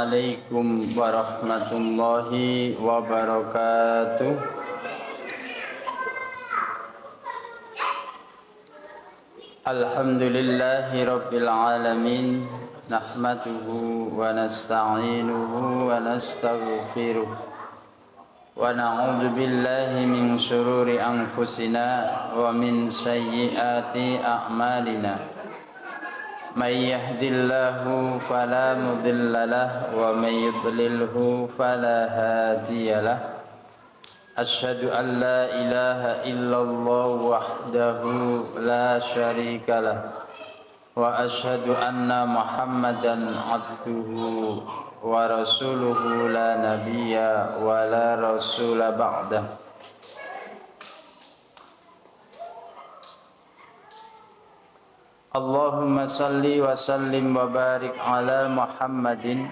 Assalamualaikum warahmatullahi wabarakatuh. Alhamdulillahi rabbil alamin. Nahmaduhu wa nasta'inuhu wa nastaghfiruh. Wa na'udzu billahi min syururi anfusina wa min sayyiati a'malina. May yahdillahu fala mudhillalah wa may yudlilhu fala hadiyalah. Asyhadu an la ilaha illallah wahdahu la syarikalah wa asyhadu anna Muhammadan abduhu wa rasuluhu la nabiyya wa la rasula ba'dah. Allahumma salli wa sallim wa barik ala Muhammadin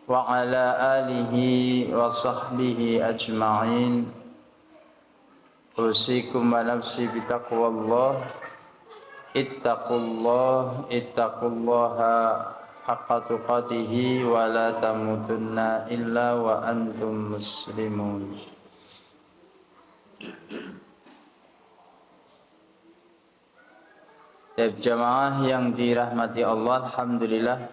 wa ala alihi wa sahbihi ajma'in. Usikum wa nafsi bitaqwallah. Ittaqullaha haqqa tuqatihi wa la tamutunna illa wa antum muslimun. Jamaah yang dirahmati Allah, alhamdulillah,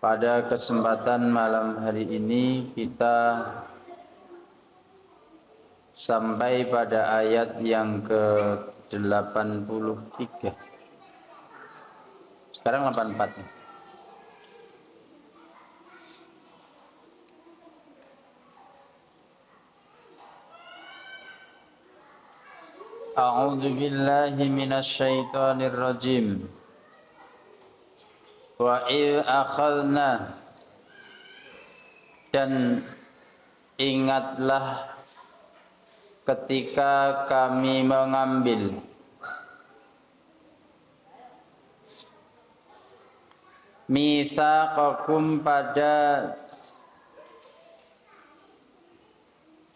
pada kesempatan malam hari ini kita sampai pada ayat yang ke-83. Sekarang 84. A'udzu billahi minasy syaithanir rajim. Wa idh akhadna, dan ingatlah ketika kami mengambil mitsaqakum, pada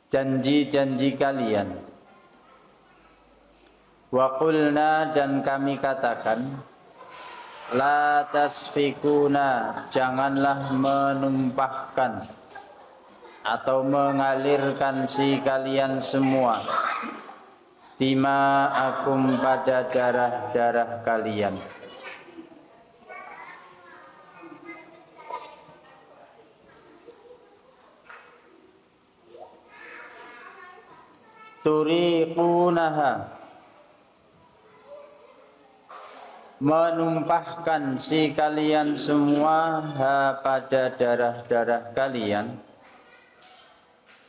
janji-janji kalian. Wa qulna, dan kami katakan, la tasfikuna, janganlah menumpahkan atau mengalirkan si kalian semua, dima'akum, pada darah-darah kalian. Turiqunaha, menumpahkan si kalian semua, pada darah-darah kalian,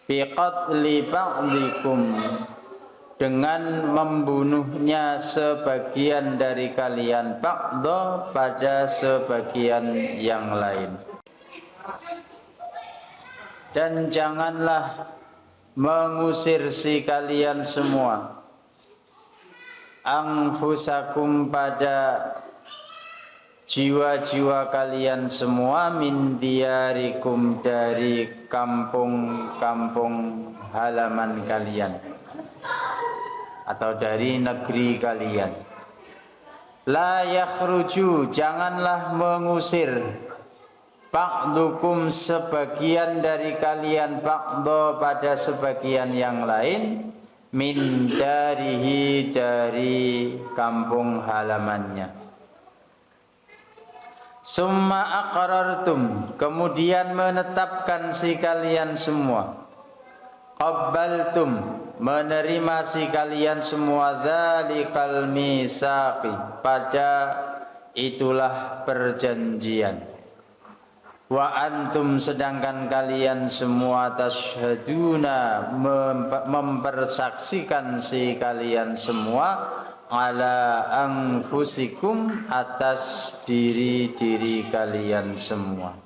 biqatli ba'dikum, dengan membunuhnya sebagian dari kalian, ba'da, pada sebagian yang lain. Dan janganlah mengusir si kalian semua, anfusakum, pada jiwa-jiwa kalian semua, min diyarikum, dari kampung-kampung halaman kalian atau dari negeri kalian. La yakhruju, janganlah mengusir, ba'dukum, sebagian dari kalian, ba'da, pada sebagian yang lain, min darihi, dari kampung halamannya. Summa aqrartum, kemudian menetapkan si kalian semua, qabbaltum, menerima si kalian semua, dzalikal misaqi, pada itulah perjanjian. Wa antum, sedangkan kalian semua, tashhaduna, mempersaksikan si kalian semua, ala anfusikum, atas diri-diri kalian semua.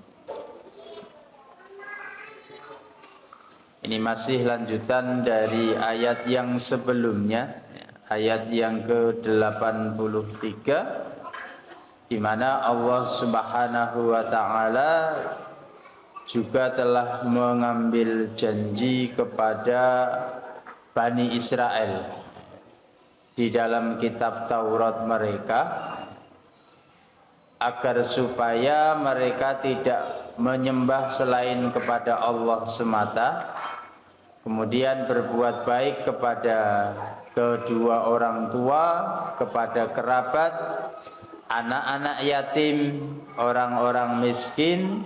Ini masih lanjutan dari ayat yang sebelumnya, ayat yang ke-83, di mana Allah Subhanahu wa taala juga telah mengambil janji kepada Bani Israel di dalam kitab Taurat mereka agar supaya mereka tidak menyembah selain kepada Allah semata, kemudian berbuat baik kepada kedua orang tua, kepada kerabat, anak-anak yatim, orang-orang miskin,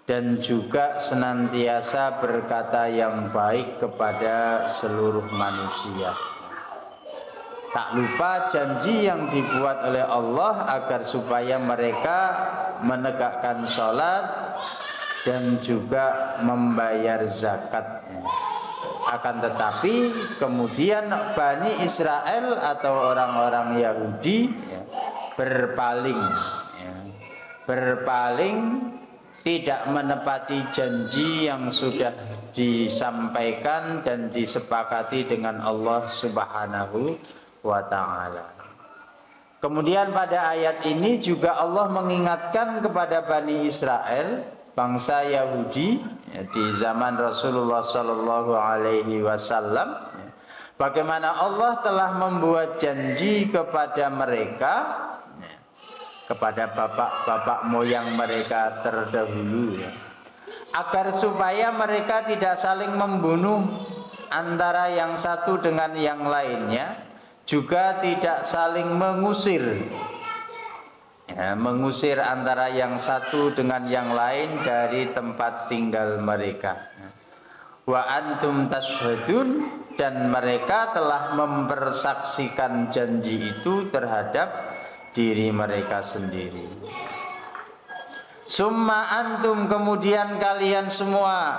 dan juga senantiasa berkata yang baik kepada seluruh manusia. Tak lupa janji yang dibuat oleh Allah agar supaya mereka menegakkan sholat dan juga membayar zakatnya. Akan tetapi kemudian Bani Israel atau orang-orang Yahudi berpaling, tidak menepati janji yang sudah disampaikan dan disepakati dengan Allah Subhanahu wa ta'ala. Kemudian pada ayat ini juga Allah mengingatkan kepada Bani Israel, bangsa Yahudi di zaman Rasulullah Sallallahu Alaihi Wasallam, bagaimana Allah telah membuat janji kepada mereka, kepada bapak-bapak moyang mereka terdahulu, agar supaya mereka tidak saling membunuh antara yang satu dengan yang lainnya, juga tidak saling mengusir, mengusir antara yang satu dengan yang lain dari tempat tinggal mereka. Wa antum tashhadun, dan mereka telah mempersaksikan janji itu terhadap diri mereka sendiri. Summa antum, kemudian kalian semua,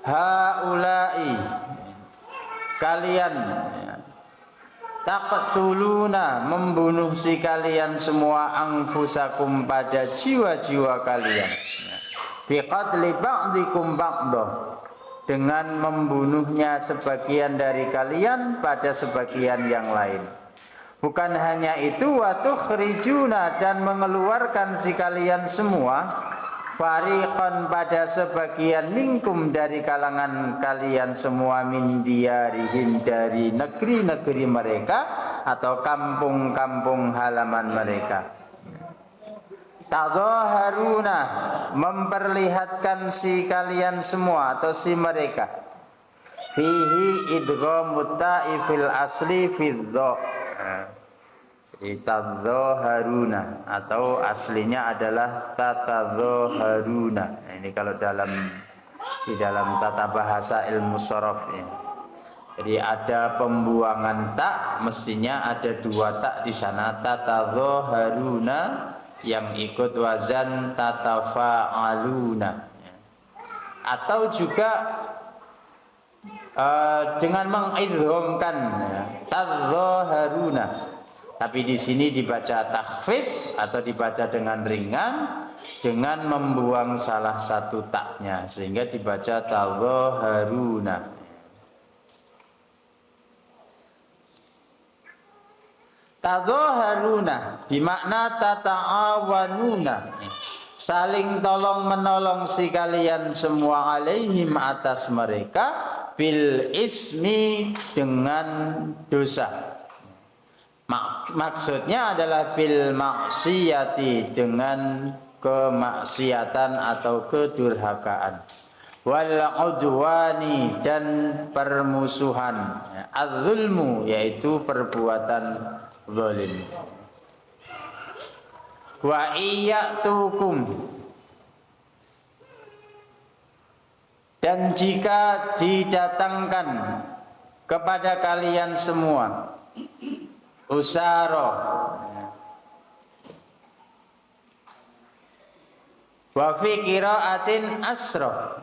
haulai, kalian, taqtuluna, membunuh si kalian semua, anfusakum, pada jiwa-jiwa kalian, biqatli ba'dikum ba'dah, dengan membunuhnya sebagian dari kalian pada sebagian yang lain. Bukan hanya itu, wa tukhrijuna, dan mengeluarkan si kalian semua, fariqan, pada sebagian, minkum, dari kalangan kalian semua, min diyarihim, dari negeri-negeri mereka atau kampung-kampung halaman mereka. Tadhaharuna, memperlihatkan si kalian semua atau si mereka, fihi idghamut ta'i fil asli fiddo, tadhaharuna, atau aslinya adalah tatadhaharuna. Ini kalau di dalam tata bahasa ilmu shorof ya. Jadi ada pembuangan tak, mestinya ada dua tak di sana, tatadhaharuna, yang ikut wazan tatafa'aluna. Atau juga dengan mengidghamkan tadhaharuna, tapi di sini dibaca takhfif atau dibaca dengan ringan, dengan membuang salah satu taknya, sehingga dibaca tadhaharuna. Tadhaharuna bimakna tata'awanuna, saling tolong menolong si kalian semua, alaihim, atas mereka, bil ismi, dengan dosa. Maksudnya adalah bil maksiyati, dengan kemaksiatan atau kedurhakaan, wal udwani, dan permusuhan, az-zulmu, yaitu perbuatan zalim. Wa iyatukum, dan jika didatangkan kepada kalian semua, usara, wa fi qiraatin asra,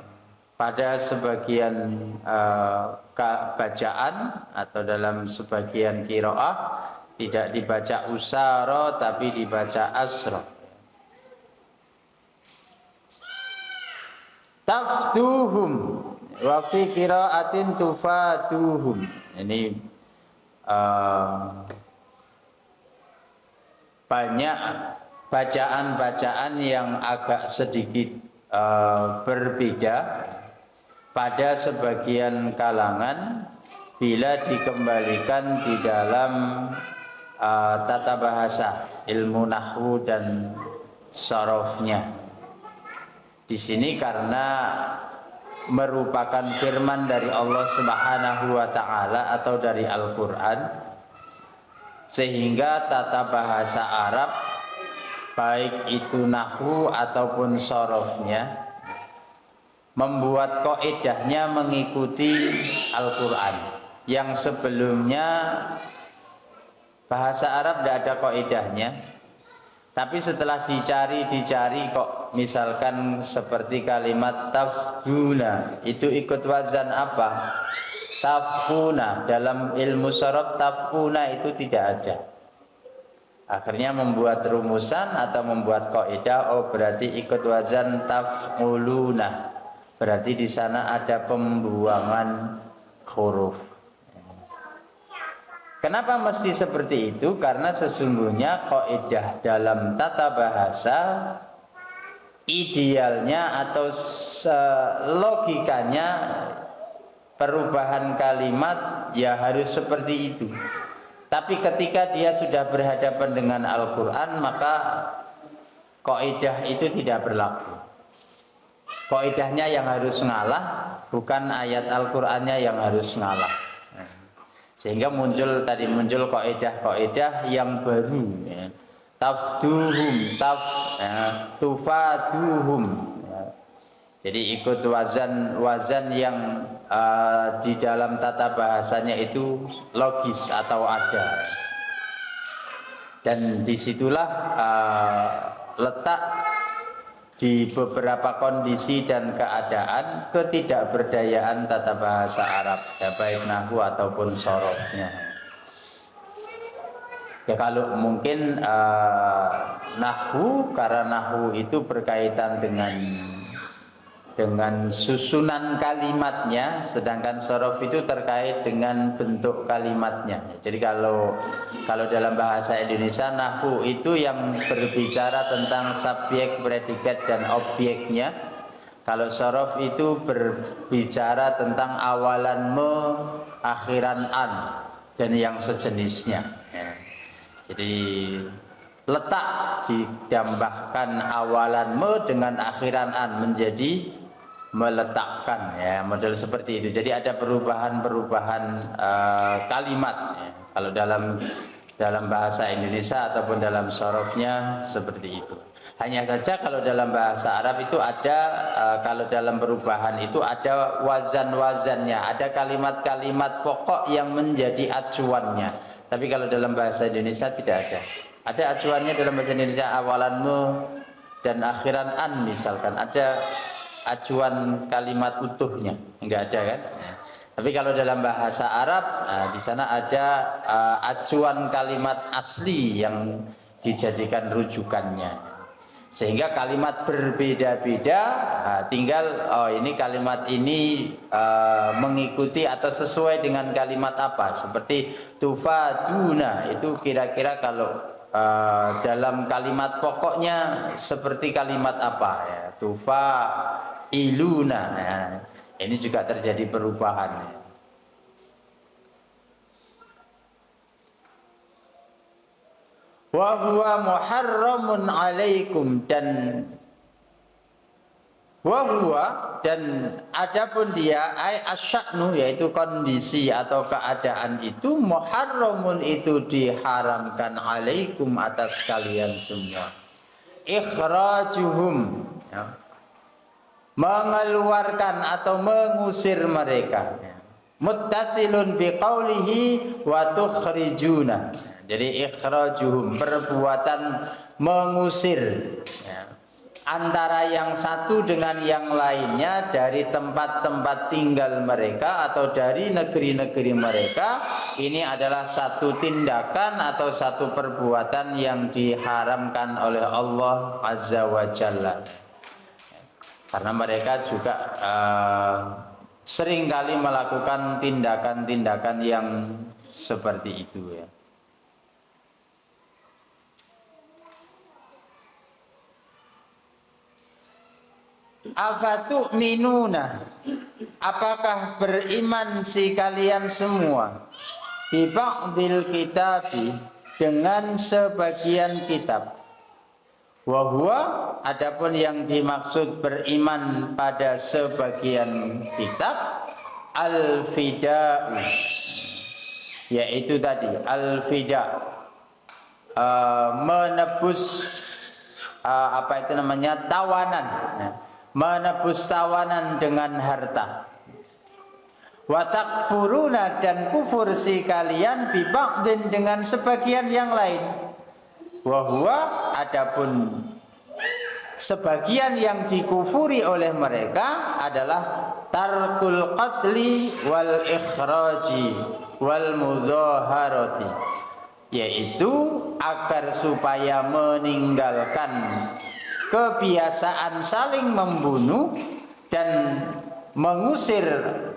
pada sebagian bacaan atau dalam sebagian qiraah tidak dibaca usara tapi dibaca asra. Taftuhum wa fi qiraatin tufatuhum. Ini banyak bacaan-bacaan yang agak sedikit berbeda pada sebagian kalangan bila dikembalikan di dalam tata bahasa, ilmu nahwu dan sorofnya. Di sini karena merupakan firman dari Allah Subhanahu wa taala atau dari Al-Qur'an, sehingga tata bahasa Arab baik itu nahwu ataupun sorofnya membuat kaidahnya mengikuti Al-Qur'an. Yang sebelumnya bahasa Arab tidak ada kaidahnya, tapi setelah dicari kok misalkan seperti kalimat tafduna itu ikut wazan apa? Tafuna. Dalam ilmu sorof tafuna itu tidak ada. Akhirnya membuat rumusan atau membuat kaidah, oh berarti ikut wazan tafuluna. Berarti di sana ada pembuangan huruf. Kenapa mesti seperti itu? Karena sesungguhnya kaidah dalam tata bahasa idealnya atau logikanya perubahan kalimat ya harus seperti itu. Tapi ketika dia sudah berhadapan dengan Al-Quran, maka kaidah itu tidak berlaku. Kaidahnya yang harus ngalah, bukan ayat Al-Qur'annya yang harus ngalah. Sehingga muncul kaidah yang baru, ya. Tafduhum, tufaduhum. Ya. Jadi ikut wazan yang di dalam tata bahasanya itu logis atau ada. Dan disitulah letak di beberapa kondisi dan keadaan ketidakberdayaan tata bahasa Arab, ya, baik nahwu ataupun sorofnya. Ya kalau mungkin nahwu, karena nahwu itu berkaitan dengan susunan kalimatnya, sedangkan sorof itu terkait dengan bentuk kalimatnya. Jadi kalau dalam bahasa Indonesia nahwu itu yang berbicara tentang subjek, predikat dan objeknya. Kalau sorof itu berbicara tentang awalan me, akhiran an dan yang sejenisnya. Ya. Jadi letak ditambahkan awalan me dengan akhiran an menjadi meletakkan, ya, model seperti itu. Jadi ada perubahan kalimat, ya. Kalau dalam bahasa Indonesia ataupun dalam sorofnya seperti itu. Hanya saja kalau dalam bahasa Arab itu ada kalau dalam perubahan itu ada wazan-wazannya, ada kalimat-kalimat pokok yang menjadi acuannya. Tapi kalau dalam bahasa Indonesia tidak ada. Ada acuannya dalam bahasa Indonesia awalanmu dan akhiran an misalkan, ada acuan kalimat utuhnya, enggak ada kan? Tapi kalau dalam bahasa Arab, di sana ada acuan kalimat asli yang dijadikan rujukannya. Sehingga kalimat berbeda-beda, tinggal ini kalimat ini mengikuti atau sesuai dengan kalimat apa. Seperti tufaduna itu kira-kira kalau dalam kalimat pokoknya seperti kalimat apa, ya? Tufa iluna, ya. Ini juga terjadi perubahan, ya. Wa huwa muharramun alaikum, dan adapun dia asya'nu, yaitu kondisi atau keadaan itu, muharramun itu diharamkan alaikum atas kalian semua. Ikhrajuhum, ya. Mengeluarkan atau mengusir mereka. Muttasilun biqaulihi wa tukhrijuna. Jadi ikhrajuhum, perbuatan mengusir, ya, antara yang satu dengan yang lainnya dari tempat-tempat tinggal mereka atau dari negeri-negeri mereka. Ini adalah satu tindakan atau satu perbuatan yang diharamkan oleh Allah Azza wa Jalla. Karena mereka juga seringkali melakukan tindakan-tindakan yang seperti itu, ya. Afatu'minuna, apakah beriman si kalian semua bi ba'dil kitabi, dengan sebagian kitab, Wa huwa, adapun yang dimaksud beriman pada sebagian kitab, al-fida'u, yaitu tadi al-fida', menebus apa itu namanya, tawanan, menebus tawanan dengan harta. Wa takfuruna, dan kufur si kalian bi ba'din, dengan sebagian yang lain. Wa huwa, adapun sebagian yang dikufuri oleh mereka adalah tarkul qatli wal ikhraji wal mudzaharati, yaitu agar supaya meninggalkan kebiasaan saling membunuh dan mengusir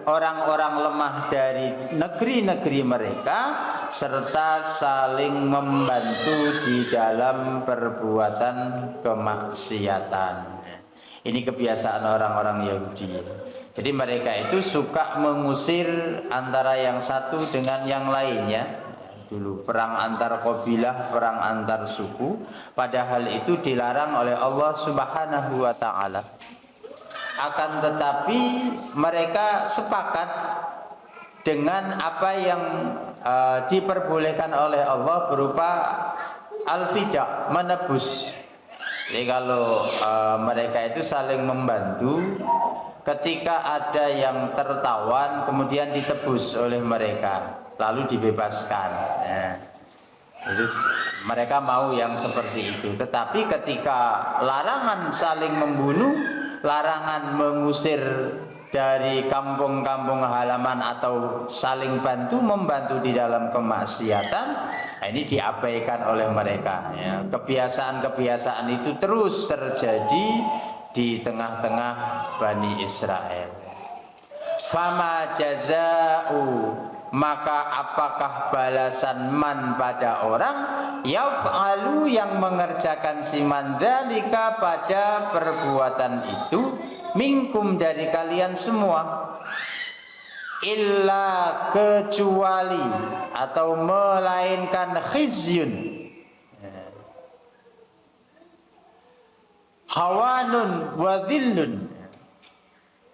orang-orang lemah dari negeri-negeri mereka, serta saling membantu di dalam perbuatan kemaksiatan. Ini kebiasaan orang-orang Yahudi. Jadi mereka itu suka mengusir antara yang satu dengan yang lainnya. Dulu perang antar kabilah, perang antar suku, padahal itu dilarang oleh Allah Subhanahu wa taala. Akan tetapi mereka sepakat dengan apa yang diperbolehkan oleh Allah berupa al-fida', menebus. Jadi kalau mereka itu saling membantu, ketika ada yang tertawan kemudian ditebus oleh mereka, lalu dibebaskan. Jadi mereka mau yang seperti itu. Tetapi ketika larangan saling membunuh, larangan mengusir dari kampung-kampung halaman atau saling membantu di dalam kemaksiatan, ini diabaikan oleh mereka. Kebiasaan-kebiasaan itu terus terjadi di tengah-tengah Bani Israel. Fama jaza'u, maka apakah balasan man pada orang yaf'alu, yang mengerjakan si man dzalika, pada perbuatan itu, minkum, dari kalian semua, illa, kecuali atau melainkan khizyun, hawanun wa dhillun,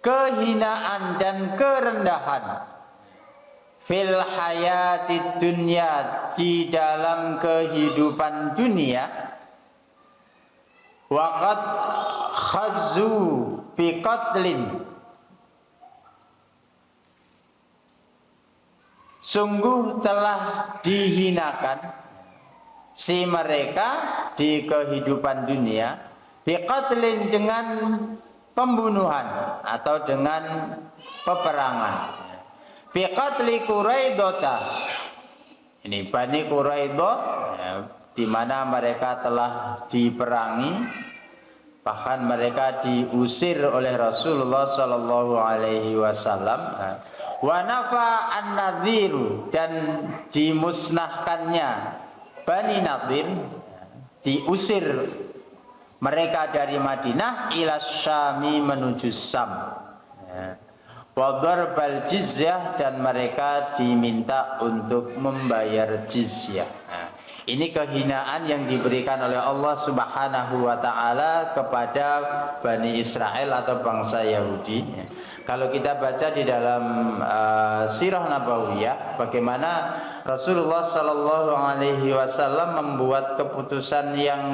kehinaan dan kerendahan, fil hayati dunya, di dalam kehidupan dunia, waqad khazzu bi qatlin, sungguh telah dihinakan si mereka di kehidupan dunia, bi qatlin, dengan pembunuhan atau dengan peperangan. Fi qatli Quraidah, ini Bani Quraidah, di mana mereka telah diperangi, bahkan mereka diusir oleh Rasulullah Sallallahu Alaihi Wasallam. Wa nafa an-Nadhir, dan dimusnahkannya Bani Nadir, diusir mereka dari Madinah ila Syami, menuju Syam. Wa darbal jizyah, dan mereka diminta untuk membayar jizyah. Ini kehinaan yang diberikan oleh Allah Subhanahu wa taala kepada Bani Israel atau bangsa Yahudi. Kalau kita baca di dalam sirah nabawiyah, bagaimana Rasulullah Sallallahu Alaihi Wasallam membuat keputusan yang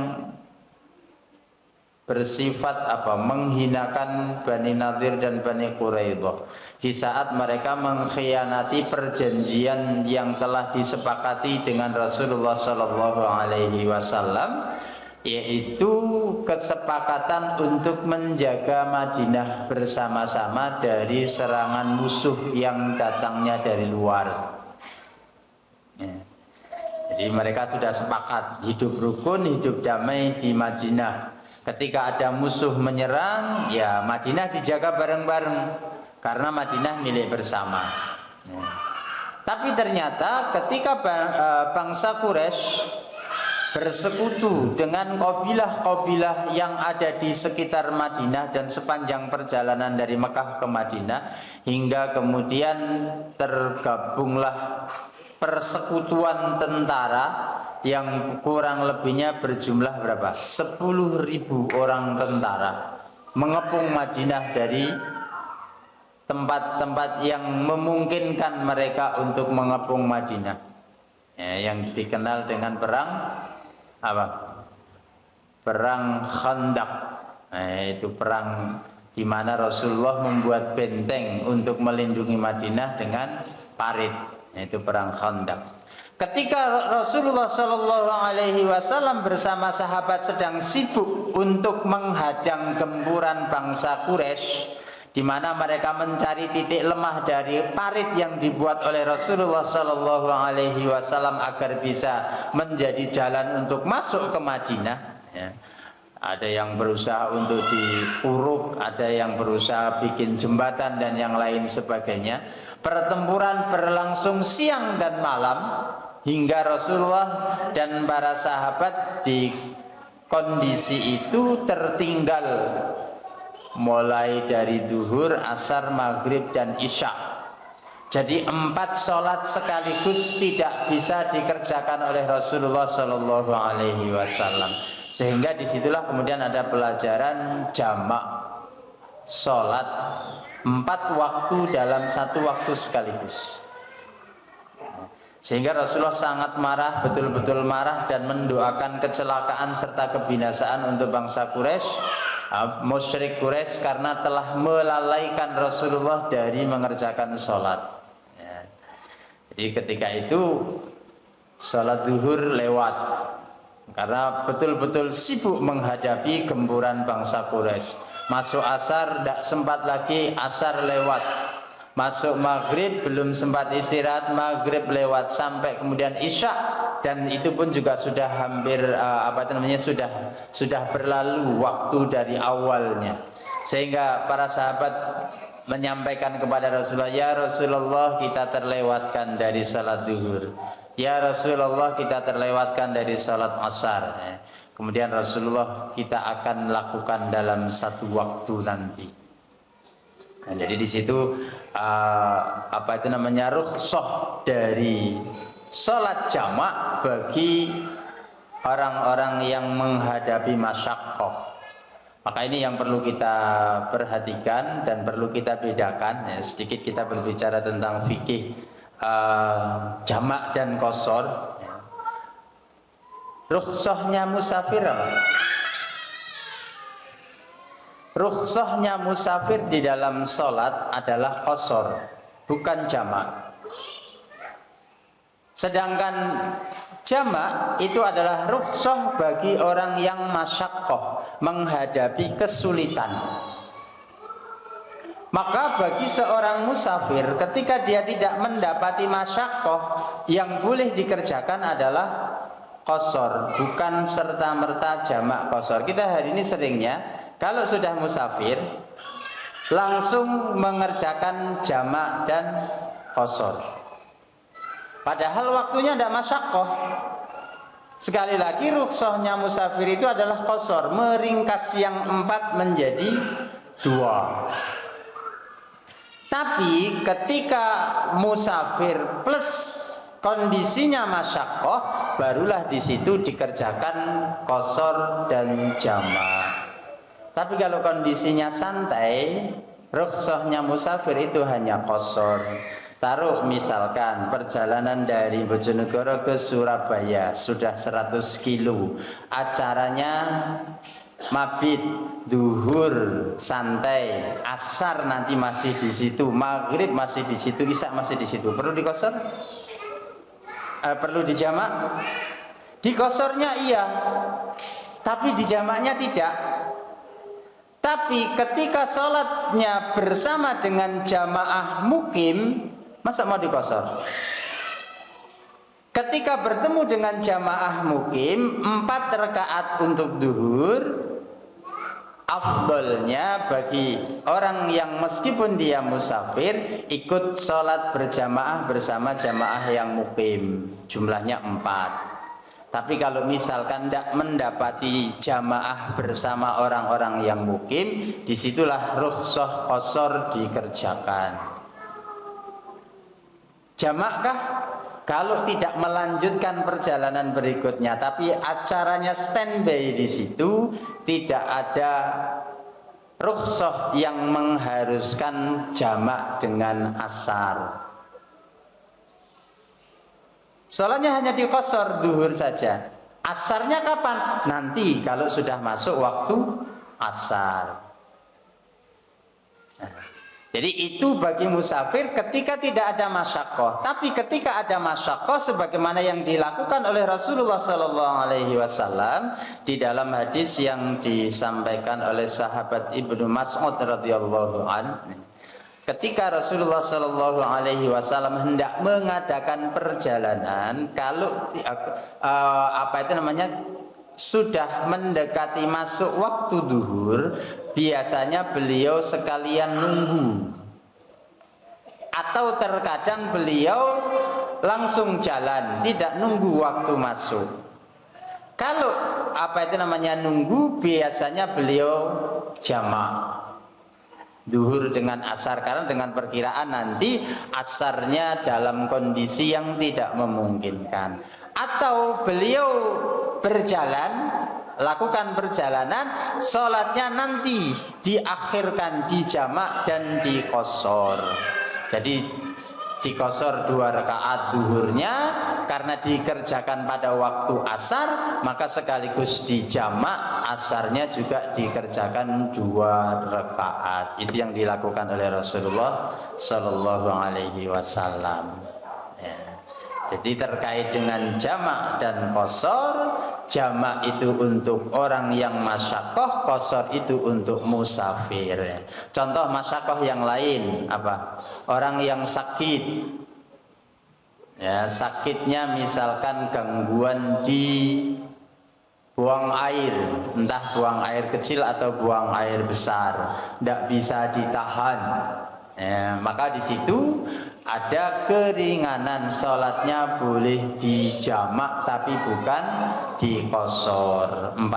bersifat menghinakan Bani Nadir dan Bani Quraidah di saat mereka mengkhianati perjanjian yang telah disepakati dengan Rasulullah Sallallahu Alaihi Wasallam, yaitu kesepakatan untuk menjaga Madinah bersama-sama dari serangan musuh yang datangnya dari luar. Jadi mereka sudah sepakat hidup rukun, hidup damai di Madinah. Ketika ada musuh menyerang, ya Madinah dijaga bareng-bareng, karena Madinah milik bersama. Tapi ternyata ketika bangsa Quraisy bersekutu dengan kabilah-kabilah yang ada di sekitar Madinah dan sepanjang perjalanan dari Mekah ke Madinah, hingga kemudian tergabunglah persekutuan tentara yang kurang lebihnya berjumlah berapa? 10.000 orang tentara mengepung Madinah dari tempat-tempat yang memungkinkan mereka untuk mengepung Madinah, ya, yang dikenal dengan perang apa? Perang Khandaq. Itu perang di mana Rasulullah membuat benteng untuk melindungi Madinah dengan parit. Itu perang Khandaq. Ketika Rasulullah Shallallahu Alaihi Wasallam bersama sahabat sedang sibuk untuk menghadang gempuran bangsa Quraisy, di mana mereka mencari titik lemah dari parit yang dibuat oleh Rasulullah Shallallahu Alaihi Wasallam agar bisa menjadi jalan untuk masuk ke Madinah, ya. Ada yang berusaha untuk diuruk, ada yang berusaha bikin jembatan dan yang lain sebagainya. Pertempuran berlangsung siang dan malam hingga Rasulullah dan para sahabat di kondisi itu tertinggal mulai dari duhur, asar, maghrib, dan isya. Jadi 4 sholat sekaligus tidak bisa dikerjakan oleh Rasulullah Shallallahu Alaihi Wasallam. Sehingga disitulah kemudian ada pelajaran jamak sholat 4 waktu dalam 1 waktu sekaligus. Sehingga Rasulullah sangat marah, betul-betul marah, dan mendoakan kecelakaan serta kebinasaan untuk bangsa Quraisy, musyrik Quraisy, karena telah melalaikan Rasulullah dari mengerjakan sholat, ya. Jadi ketika itu sholat zuhur lewat karena betul-betul sibuk menghadapi gempuran bangsa Quraisy. Masuk asar tidak sempat lagi, asar lewat. Masuk maghrib belum sempat istirahat, maghrib lewat, sampai kemudian isya, dan itu pun juga sudah hampir sudah berlalu waktu dari awalnya. Sehingga para sahabat menyampaikan kepada Rasulullah, ya Rasulullah, kita terlewatkan dari salat zuhur. Ya Rasulullah, kita terlewatkan dari salat asar. Kemudian Rasulullah, kita akan lakukan dalam 1 waktu nanti. Nah, jadi di situ rukhsah dari sholat jamak bagi orang-orang yang menghadapi masyaqqah. Maka ini yang perlu kita perhatikan dan perlu kita bedakan, ya. Sedikit kita berbicara tentang fikih jamak dan qashar, ya. Rukhsahnya musafir apa? Rukhsahnya musafir di dalam sholat adalah qashar, bukan jamak. Sedangkan jamak itu adalah rukhsah bagi orang yang masyaqqah, menghadapi kesulitan. Maka bagi seorang musafir, ketika dia tidak mendapati masyaqqah, yang boleh dikerjakan adalah qashar, bukan serta-merta jamak qashar. Kita hari ini seringnya kalau sudah musafir langsung mengerjakan jamak dan qashar, padahal waktunya tidak masyaqqah. Sekali lagi, rukhsahnya musafir itu adalah qashar, meringkas yang 4 menjadi 2. Tapi ketika musafir plus kondisinya masyaqqah, barulah di situ dikerjakan qashar dan jamak. Tapi kalau kondisinya santai, rukhsahnya musafir itu hanya qashar. Taruh misalkan perjalanan dari Bojonegoro ke Surabaya sudah 100 kilo. Acaranya mabit, duhur santai, asar nanti masih di situ, maghrib masih di situ, isya masih di situ. Perlu diqashar? Perlu dijamak? Di qasharnya iya, tapi di jamaknya tidak. Tapi ketika sholatnya bersama dengan jamaah mukim, masa mau diqashar? Ketika bertemu dengan jamaah mukim 4 rakaat untuk duhur, afdolnya bagi orang yang meskipun dia musafir ikut sholat berjamaah bersama jamaah yang mukim, jumlahnya 4. Tapi kalau misalkan tidak mendapati jamaah bersama orang-orang yang mukim, disitulah rukhsah qashar dikerjakan. Jamakkah? Kalau tidak melanjutkan perjalanan berikutnya, tapi acaranya standby di situ, tidak ada rukhsah yang mengharuskan jamak dengan asar. Sholatnya hanya diqashar duhur saja. Asarnya kapan? Nanti kalau sudah masuk waktu asar. Jadi itu bagi musafir ketika tidak ada masyaqqah. Tapi ketika ada masyaqqah, sebagaimana yang dilakukan oleh Rasulullah SAW di dalam hadis yang disampaikan oleh sahabat Ibnu Mas'ud radhiyallahu anhu, ketika Rasulullah SAW hendak mengadakan perjalanan, kalau sudah mendekati masuk waktu duhur, biasanya beliau sekalian nunggu, atau terkadang beliau langsung jalan, tidak nunggu waktu masuk. Kalau nunggu, biasanya beliau jamak duhur dengan asar, karena dengan perkiraan nanti asarnya dalam kondisi yang tidak memungkinkan. Atau beliau berjalan, lakukan perjalanan, sholatnya nanti diakhirkan, dijamak dan diqashar. Jadi diqashar 2 rakaat duhurnya karena dikerjakan pada waktu asar, maka sekaligus dijamak asarnya juga dikerjakan 2 rakaat. Itu yang dilakukan oleh Rasulullah Sallallahu Alaihi Wasallam. Jadi terkait dengan jamak dan qashar, jamak itu untuk orang yang masyaqqah, qashar itu untuk musafir. Contoh masyaqqah yang lain apa? Orang yang sakit, ya, sakitnya misalkan gangguan di buang air, entah buang air kecil atau buang air besar, tidak bisa ditahan. Ya, maka di situ ada keringanan, sholatnya boleh dijamak tapi bukan diqashar. 4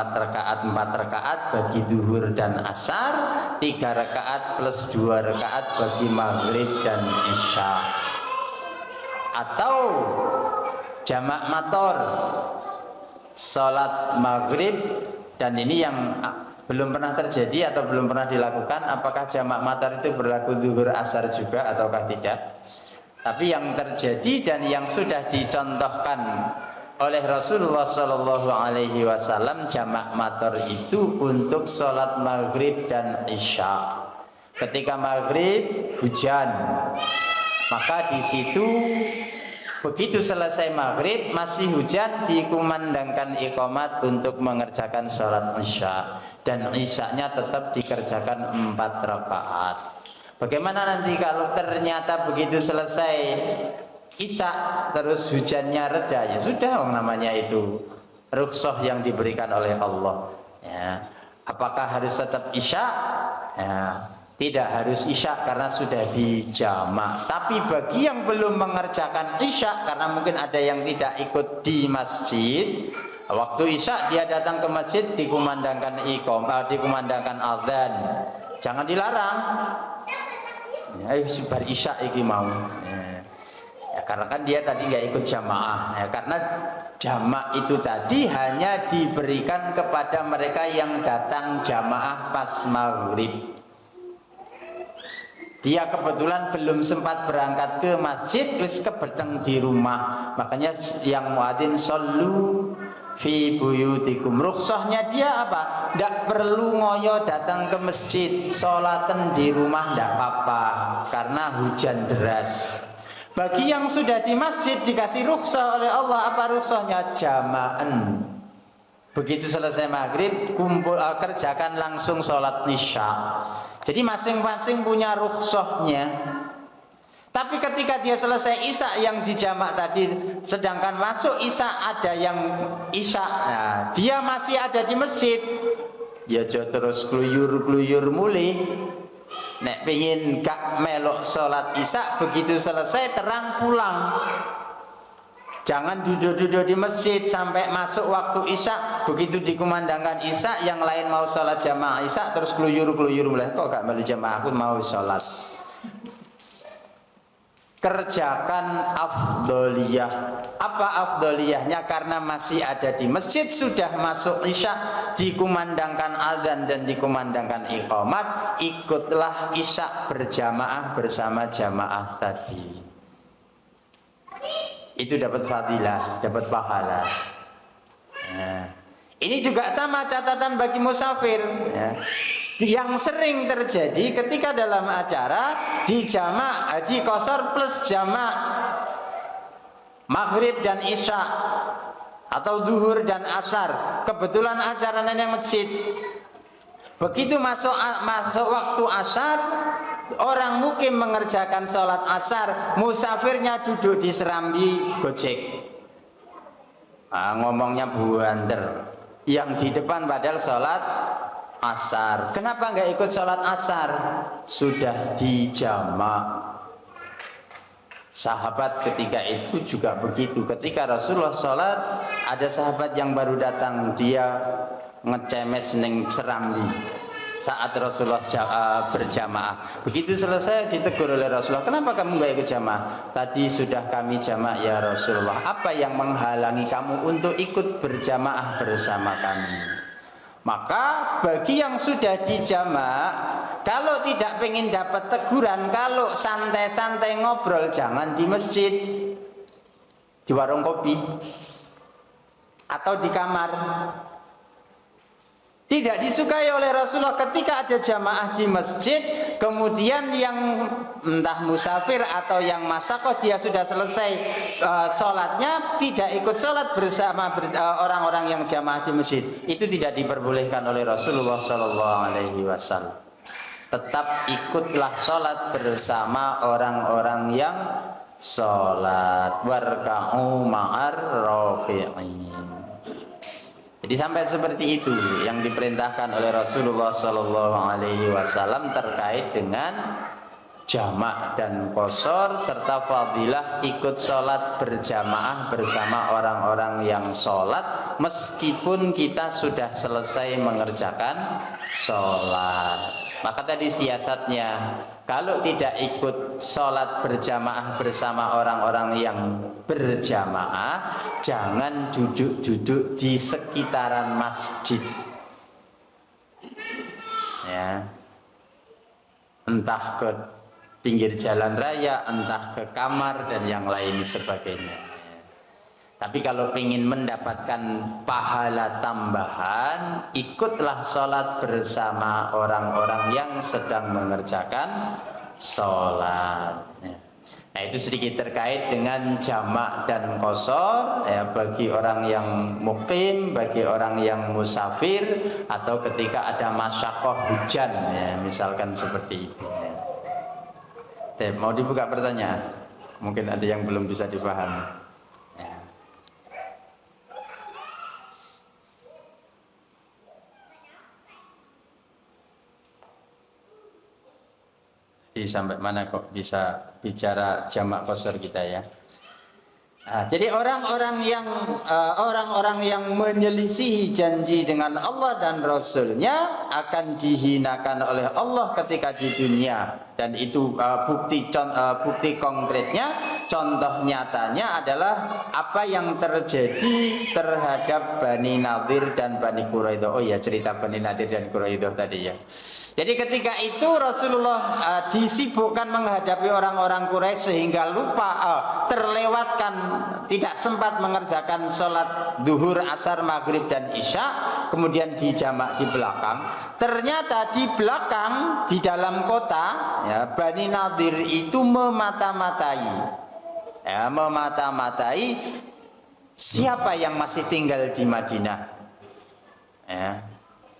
rakaat bagi duhur dan asar, 3 rakaat plus 2 rakaat bagi maghrib dan isya. Atau jamak mator, sholat maghrib, dan ini yang belum pernah terjadi atau belum pernah dilakukan. Apakah jamak matar itu berlaku duhur asar juga ataukah tidak? Tapi yang terjadi dan yang sudah dicontohkan oleh Rasulullah Shallallahu Alaihi Wasallam, jamak matar itu untuk sholat maghrib dan isya. Ketika maghrib hujan, maka di situ begitu selesai maghrib masih hujan, dikumandangkan iqamat untuk mengerjakan sholat isya, dan isyanya tetap dikerjakan 4 rakaat. Bagaimana nanti kalau ternyata begitu selesai isya terus hujannya reda? Ya sudah, namanya itu rukhsah yang diberikan oleh Allah. Ya. Apakah harus tetap isya? Ya. Tidak harus isya karena sudah dijamak. Tapi bagi yang belum mengerjakan isya, karena mungkin ada yang tidak ikut di masjid, waktu isya dia datang ke masjid, dikumandangkan dikumandangkan azan, jangan dilarang. Ya, sebar isya iki mau. Ya, karena kan dia tadi nggak ikut jamaah. Ya, karena jamak itu tadi hanya diberikan kepada mereka yang datang jamaah pas maghrib. Dia kebetulan belum sempat berangkat ke masjid, wis kebeteng di rumah. Makanya yang muadzin shollu fi buyutikum. Rukhsahnya dia apa? Tidak perlu ngoyo datang ke masjid, sholatan di rumah tidak apa-apa karena hujan deras. Bagi yang sudah di masjid dikasih rukhsah oleh Allah. Apa rukhsahnya? Jama'an. Begitu selesai maghrib, kumpul kerjakan langsung sholat isya. Jadi masing-masing punya rukhsahnya. Tapi ketika dia selesai isya yang dijamak tadi, sedangkan masuk isya ada yang isya, nah, dia masih ada di masjid, ya terus kluyur-kluyur muli. Nek pengin gak melok sholat isya, begitu selesai terang pulang. Jangan duduk-duduk di masjid sampai masuk waktu isya. Begitu dikumandangkan isya, yang lain mau sholat jamaah isya, terus keluyur-keluyur mulai, kok gak melu jamaah, aku mau sholat. kerjakan afdoliyah. Apa afdoliyahnya? Karena masih ada di masjid, sudah masuk isya, dikumandangkan azan dan dikumandangkan iqamat, ikutlah isya berjamaah bersama jamaah tadi. Itu dapat fadilah, dapat pahala. Nah, ini juga sama catatan bagi musafir, ya. Yang sering terjadi ketika dalam acara di jamak, di qashar plus jamak maghrib dan isya atau zuhur dan asar, kebetulan acaranya yang masjid. Begitu masuk waktu asar, orang mukim mengerjakan sholat asar, musafirnya duduk di serambi gojek. Ngomongnya buanter, yang di depan padahal sholat asar. Kenapa nggak ikut sholat asar? Sudah di jamak. Sahabat ketika itu juga begitu. Ketika Rasulullah sholat, ada sahabat yang baru datang, dia ngecemes neng serambi saat Rasulullah berjamaah. Begitu selesai ditegur oleh Rasulullah, kenapa kamu nggak ikut jamaah? Tadi sudah kami jamaah ya Rasulullah. Apa yang menghalangi kamu untuk ikut berjamaah bersama kami? Maka bagi yang sudah di jamaah, kalau tidak pengen dapat teguran, kalau santai-santai ngobrol, jangan di masjid, di warung kopi atau di kamar. Tidak disukai oleh Rasulullah ketika ada jamaah di masjid, kemudian yang entah musafir atau yang masyakoh, dia sudah selesai sholatnya, tidak ikut sholat bersama orang-orang yang jamaah di masjid. Itu tidak diperbolehkan oleh Rasulullah SAW. Tetap ikutlah sholat bersama orang-orang yang sholat. Warka'u ma'ar rafi'in. Jadi sampai seperti itu yang diperintahkan oleh Rasulullah SAW terkait dengan jamak dan qashar serta fadilah ikut sholat berjamaah bersama orang-orang yang sholat meskipun kita sudah selesai mengerjakan sholat. Maka tadi siasatnya, kalau tidak ikut sholat berjamaah bersama orang-orang yang berjamaah, jangan duduk-duduk di sekitaran masjid, ya. Entah ke pinggir jalan raya, entah ke kamar dan yang lain sebagainya. Tapi kalau ingin mendapatkan pahala tambahan, ikutlah sholat bersama orang-orang yang sedang mengerjakan sholat. Nah, itu sedikit terkait dengan jamak dan qashar, ya, bagi orang yang mukim, bagi orang yang musafir, atau ketika ada masyakoh hujan, ya, misalkan seperti itu. Ya. Mau dibuka pertanyaan? Mungkin ada yang belum bisa dipahami. Sampai mana kok bisa bicara jamak qashar kita ya? Nah, jadi orang-orang yang menyelisihi janji dengan Allah dan Rasulnya akan dihinakan oleh Allah ketika di dunia, dan itu bukti konkretnya, contoh nyatanya adalah apa yang terjadi terhadap Bani Nadir dan Bani Quraidah. Oh ya, cerita Bani Nadir dan Quraidah tadi ya. Jadi ketika itu Rasulullah disibukkan menghadapi orang-orang Quraisy sehingga lupa, terlewatkan, tidak sempat mengerjakan sholat duhur, asar, maghrib dan isya, kemudian dijamak di belakang. Ternyata di belakang, di dalam kota, ya, Bani Nadir itu memata-matai, ya, memata-matai siapa yang masih tinggal di Madinah. Ya.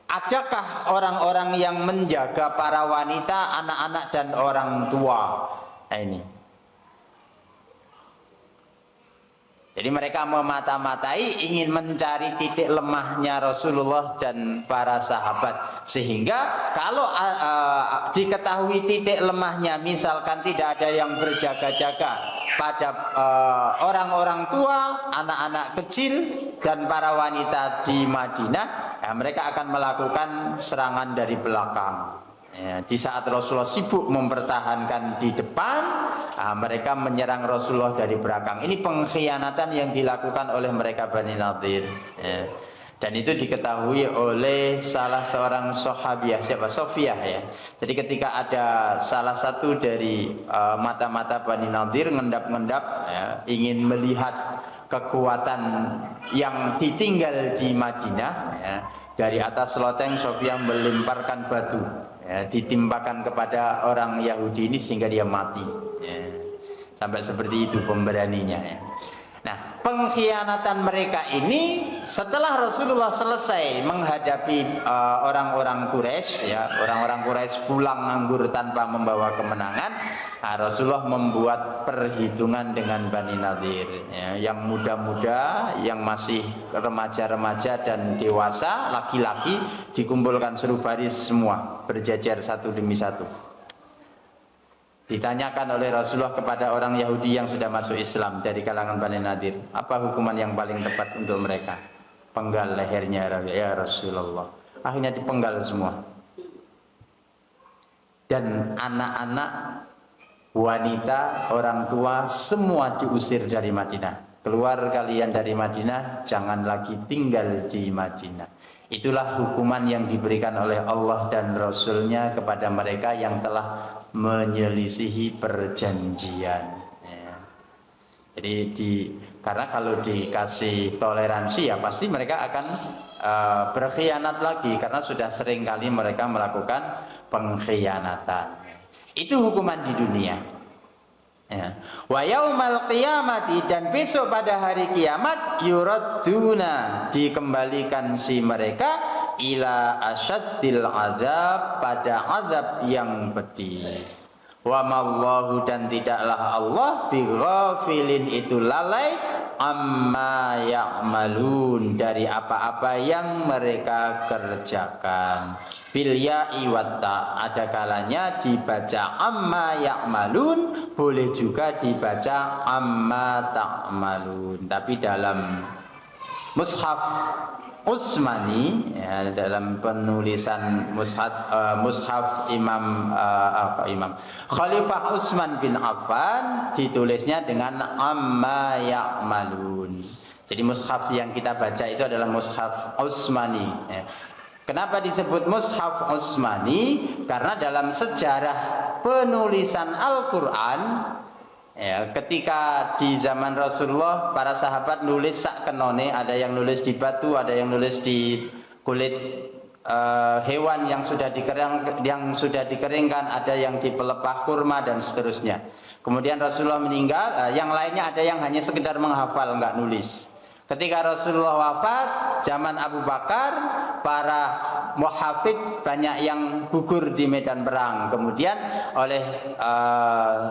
Adakah orang-orang yang menjaga para wanita, anak-anak dan orang tua? Nah, ini. Jadi mereka memata-matai, ingin mencari titik lemahnya Rasulullah dan para sahabat, sehingga kalau diketahui titik lemahnya, misalkan tidak ada yang berjaga-jaga pada orang-orang tua, anak-anak kecil dan para wanita di Madinah, ya, mereka akan melakukan serangan dari belakang. Ya, di saat Rasulullah sibuk mempertahankan di depan, mereka menyerang Rasulullah dari belakang. Ini pengkhianatan yang dilakukan oleh mereka Bani Nadir. Ya. Dan itu diketahui oleh salah seorang sahabiah, siapa? Sofiyah ya. Jadi ketika ada salah satu dari mata-mata Bani Nadir ngendap-ngendap ya, ingin melihat kekuatan yang ditinggal di Madinah ya, dari atas loteng Sofiyah melemparkan batu ya, ditimpakan kepada orang Yahudi ini sehingga dia mati ya. Sampai seperti itu pemberaninya ya. Nah, pengkhianatan mereka ini setelah Rasulullah selesai menghadapi orang-orang Quraisy ya, orang-orang Quraisy pulang nganggur tanpa membawa kemenangan. Nah, Rasulullah membuat perhitungan dengan Bani Nadir ya, yang muda-muda, yang masih remaja-remaja dan dewasa, laki-laki dikumpulkan suruh baris semua, berjajar satu demi satu. Ditanyakan oleh Rasulullah kepada orang Yahudi yang sudah masuk Islam dari kalangan Bani Nadir, apa hukuman yang paling tepat untuk mereka? Penggal lehernya ya Rasulullah. Akhirnya dipenggal semua. Dan anak-anak, wanita, orang tua semua diusir dari Madinah. Keluar kalian dari Madinah, jangan lagi tinggal di Madinah. Itulah hukuman yang diberikan oleh Allah dan Rasulnya kepada mereka yang telah menyelisihi perjanjian ya. Jadi karena kalau dikasih toleransi ya pasti mereka akan berkhianat lagi, karena sudah sering kali mereka melakukan pengkhianatan. Itu hukuman di dunia ya. Wa yaumal qiyamati, dan besok pada hari kiamat, yuradduna, dikembalikan si mereka ila asyaddil azab, pada azab yang pedih. Wa mallahu, dan tidaklah Allah bighafilin, itu lalai, amma ya'malun, dari apa-apa yang mereka kerjakan. Bil ya'i watta, ada kalanya dibaca amma ya'malun, boleh juga dibaca amma ta'malun. Tapi dalam mushaf Utsmani ya, dalam penulisan mushaf Imam Khalifah Utsman bin Affan ditulisnya dengan amma ya'malun. Jadi mushaf yang kita baca itu adalah mushaf Utsmani ya. Kenapa disebut mushaf Utsmani? Karena dalam sejarah penulisan Al-Qur'an ya, ketika di zaman Rasulullah para sahabat nulis sak kenone, ada yang nulis di batu, ada yang nulis di kulit hewan yang sudah dikeringkan, ada yang di pelepah kurma dan seterusnya. Kemudian Rasulullah meninggal, yang lainnya ada yang hanya sekedar menghafal, enggak nulis. Ketika Rasulullah wafat, zaman Abu Bakar, para muhafid banyak yang gugur di medan perang. Kemudian oleh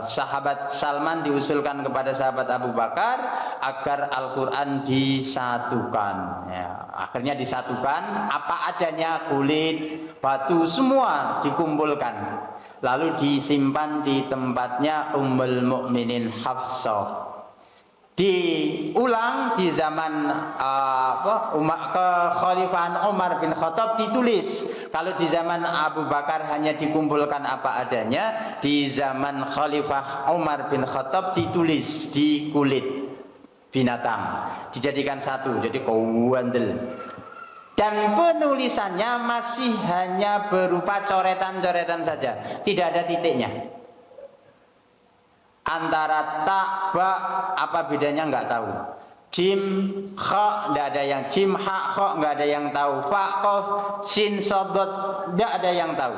sahabat Salman diusulkan kepada sahabat Abu Bakar agar Al-Quran disatukan ya, akhirnya disatukan, apa adanya, kulit, batu, semua dikumpulkan, lalu disimpan di tempatnya Ummul Mukminin Hafsah. Diulang di zaman kekhalifahan Umar bin Khattab ditulis. Kalau di zaman Abu Bakar hanya dikumpulkan apa adanya, di zaman Khalifah Umar bin Khattab ditulis di kulit binatang, dijadikan satu, jadi kawandel. Dan penulisannya masih hanya berupa coretan-coretan saja, tidak ada titiknya. Antara ta, ba, apa bedanya nggak tahu. Jim, kha, nggak ada yang jim, ha, kha, nggak ada yang tahu. Fa, kof, sin, sodot, nggak ada yang tahu.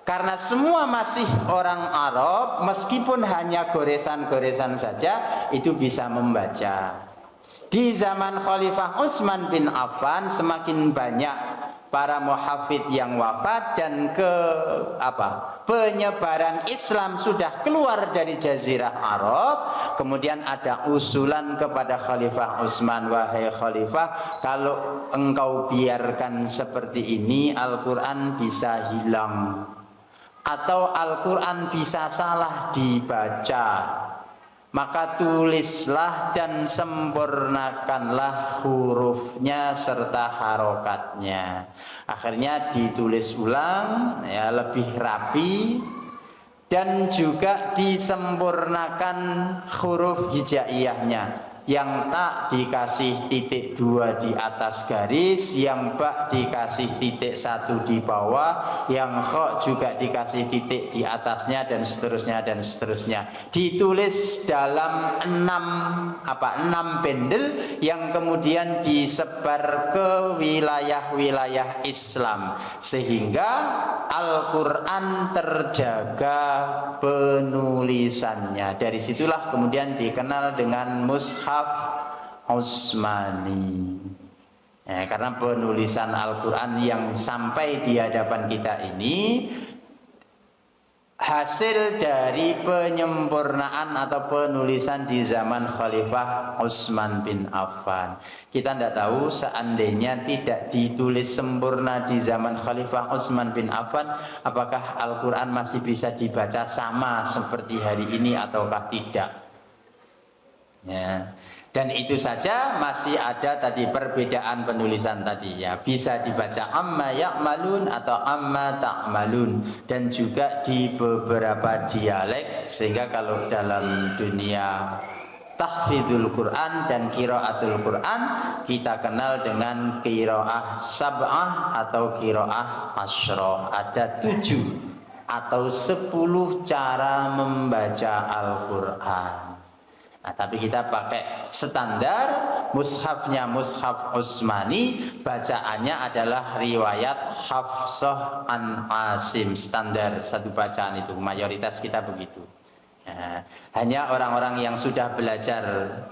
Karena semua masih orang Arab, meskipun hanya goresan-goresan saja, itu bisa membaca. Di zaman Khalifah Utsman bin Affan semakin banyak para muhafid yang wafat dan penyebaran Islam sudah keluar dari Jazirah Arab. Kemudian ada usulan kepada Khalifah Utsman, wahai Khalifah, kalau engkau biarkan seperti ini, Al-Quran bisa hilang atau Al-Quran bisa salah dibaca. Maka tulislah dan sempurnakanlah hurufnya serta harokatnya. Akhirnya ditulis ulang ya, lebih rapi, dan juga disempurnakan huruf hijaiyahnya. Yang tak dikasih titik 2 di atas garis, yang ba dikasih titik 1 di bawah, yang kha juga dikasih titik di atasnya, dan seterusnya dan seterusnya. Ditulis dalam 6 bendel yang kemudian disebar ke wilayah-wilayah Islam, sehingga Al-Quran terjaga penulisannya. Dari situlah kemudian dikenal dengan mushaf Utsmani. Ya, karena penulisan Al-Quran yang sampai di hadapan kita ini hasil dari penyempurnaan atau penulisan di zaman Khalifah Utsman bin Affan. Kita tidak tahu seandainya tidak ditulis sempurna di zaman Khalifah Utsman bin Affan, apakah Al-Quran masih bisa dibaca sama seperti hari ini ataukah tidak. Ya. Dan itu saja masih ada tadi perbedaan penulisan tadi ya, bisa dibaca amma ya'malun atau amma ta'malun, dan juga di beberapa dialek, sehingga kalau dalam dunia tahfidzul Quran dan qiraatul Quran kita kenal dengan qiraah sab'ah atau qiraah asyrah. Ada 7 atau 10 cara membaca Al-Quran. Nah, tapi kita pakai standar mushafnya mushaf Utsmani, bacaannya adalah riwayat Hafsah an Asim, standar satu bacaan itu, mayoritas kita begitu. Nah, hanya orang-orang yang sudah belajar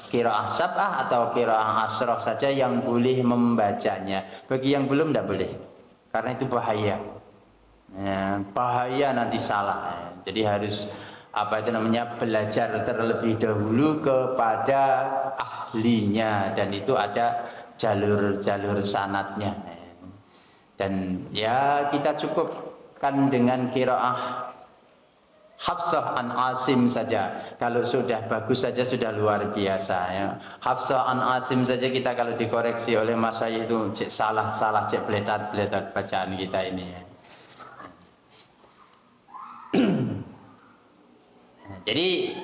qiraah sab'ah atau qiraah asyrah saja yang boleh membacanya. Bagi yang belum tidak boleh, karena itu bahaya. Ya, bahaya nanti salah. Jadi harus belajar terlebih dahulu kepada ahlinya, dan itu ada jalur-jalur sanadnya. Dan ya kita cukupkan dengan qiraah Hafsah an Asim saja. Kalau sudah bagus saja sudah luar biasa ya. Hafsah an Asim saja kita kalau dikoreksi oleh masyayikh itu cek salah-salah, cek beletat-beletat bacaan kita ini ya. Jadi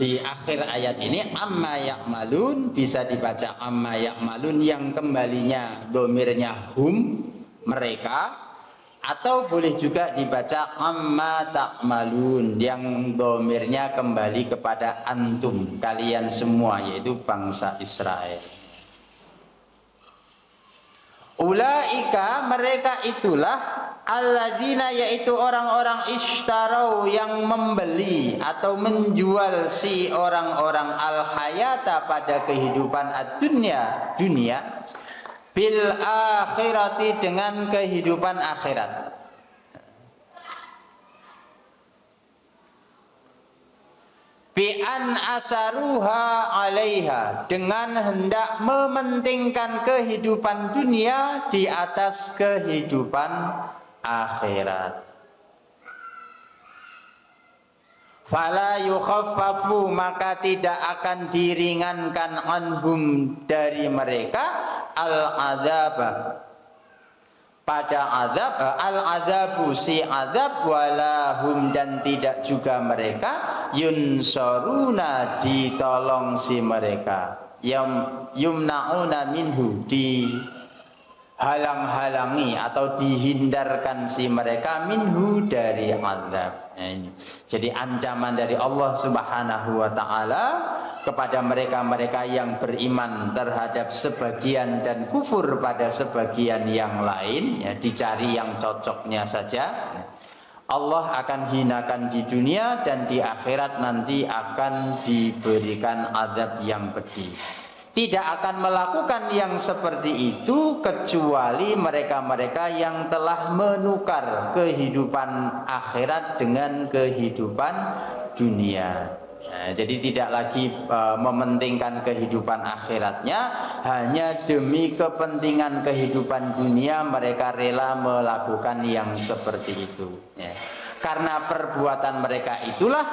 di akhir ayat ini amma ya'malun bisa dibaca amma ya'malun yang kembalinya domirnya hum, mereka, atau boleh juga dibaca amma ta'malun yang domirnya kembali kepada antum, kalian semua, yaitu bangsa Israel. Ulaika, mereka itulah alladzina, yaitu orang-orang ishtarau yang membeli atau menjual si orang-orang al-hayata pada kehidupan ad-dunya, dunia, bil akhirati dengan kehidupan akhirat. Bi an asaruha alaiha, dengan hendak mementingkan kehidupan dunia di atas kehidupan akhirat. Fala yukhaffafu, maka tidak akan diringankan anhum dari mereka al-adzaba, pada azab, al-adzabu si azab, walahum, dan tidak juga mereka yunsaruna, ditolong si mereka, yumnauna minhu, dihalang-halangi atau dihindarkan si mereka minhu dari azab. Nah, ini jadi ancaman dari Allah Subhanahu wa taala kepada mereka-mereka yang beriman terhadap sebagian dan kufur pada sebagian yang lain ya, dicari yang cocoknya saja. Allah akan hinakan di dunia, dan di akhirat nanti akan diberikan azab yang pedih. Tidak akan melakukan yang seperti itu kecuali mereka-mereka yang telah menukar kehidupan akhirat dengan kehidupan dunia. Nah, jadi tidak lagi mementingkan kehidupan akhiratnya, hanya demi kepentingan kehidupan dunia mereka rela melakukan yang seperti itu ya. Karena perbuatan mereka itulah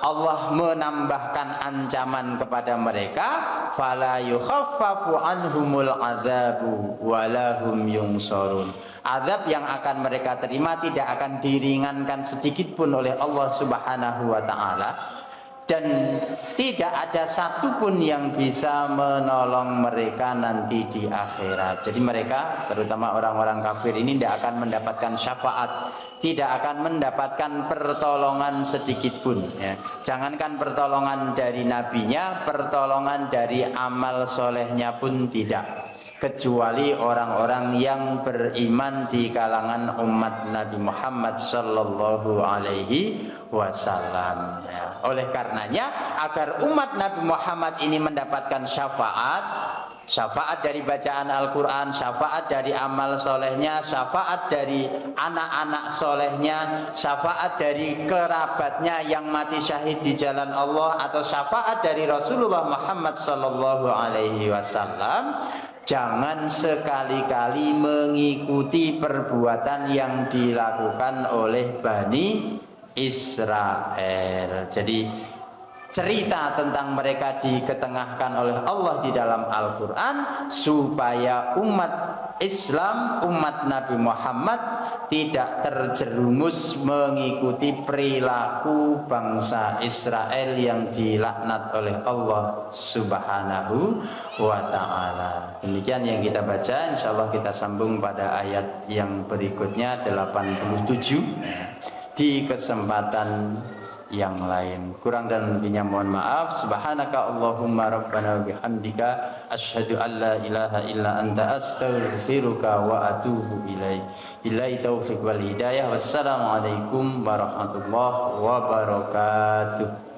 Allah menambahkan ancaman kepada mereka, fala yukhaffafu anhumul adzabu walahum yungsarun. Azab yang akan mereka terima tidak akan diringankan sedikit pun oleh Allah Subhanahu wa taala, dan tidak ada satupun yang bisa menolong mereka nanti di akhirat. Jadi mereka, terutama orang-orang kafir ini, tidak akan mendapatkan syafaat, tidak akan mendapatkan pertolongan sedikit pun, ya. Jangankan pertolongan dari nabinya, pertolongan dari amal solehnya pun tidak, kecuali orang-orang yang beriman di kalangan umat Nabi Muhammad sallallahu alaihi wasallam, ya. Oleh karenanya, agar umat Nabi Muhammad ini mendapatkan syafaat dari bacaan Al-Quran, syafaat dari amal solehnya, syafaat dari anak-anak solehnya, syafaat dari kerabatnya yang mati syahid di jalan Allah, atau syafaat dari Rasulullah Muhammad sallallahu alaihi wasallam, jangan sekali-kali mengikuti perbuatan yang dilakukan oleh Bani Israel. Jadi cerita tentang mereka diketengahkan oleh Allah di dalam Al-Quran supaya umat Islam, umat Nabi Muhammad tidak terjerumus mengikuti perilaku bangsa Israel yang dilaknat oleh Allah Subhanahu wa ta'ala. Demikian yang kita baca, insya Allah kita sambung pada ayat yang berikutnya 87 di kesempatan yang lain. Kurang dan lebihnya mohon maaf. Subhanaka Allahumma rabbana bihamdika asyhadu an la ilaha illa anta astaghfiruka wa atubu ilaik. Billahi taufiq wal hidayah. Wassalamualaikum warahmatullahi wabarakatuh.